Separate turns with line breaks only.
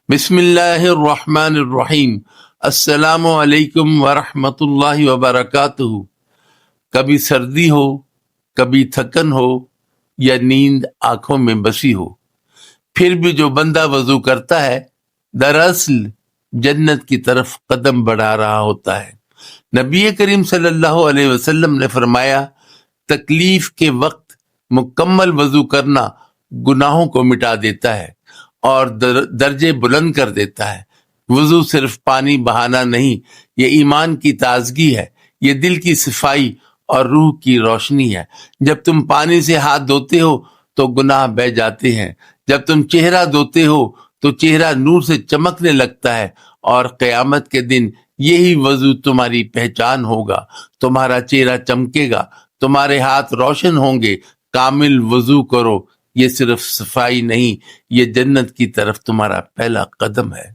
بسم اللہ الرحمن الرحیم۔ السلام علیکم ورحمۃ اللہ وبرکاتہ۔ کبھی سردی ہو، کبھی تھکن ہو، یا نیند آنکھوں میں بسی ہو، پھر بھی جو بندہ وضو کرتا ہے دراصل جنت کی طرف قدم بڑھا رہا ہوتا ہے۔ نبی کریم صلی اللہ علیہ وسلم نے فرمایا، تکلیف کے وقت مکمل وضو کرنا گناہوں کو مٹا دیتا ہے اور درجے بلند کر دیتا ہے۔ وضو صرف پانی بہانا نہیں، یہ ایمان کی تازگی ہے، یہ دل کی صفائی اور روح کی روشنی ہے۔ جب تم پانی سے ہاتھ دھوتے ہو تو گناہ بہہ جاتے ہیں، جب تم چہرہ دھوتے ہو تو چہرہ نور سے چمکنے لگتا ہے، اور قیامت کے دن یہی وضو تمہاری پہچان ہوگا۔ تمہارا چہرہ چمکے گا، تمہارے ہاتھ روشن ہوں گے۔ کامل وضو کرو، یہ صرف صفائی نہیں، یہ جنت کی طرف تمہارا پہلا قدم ہے۔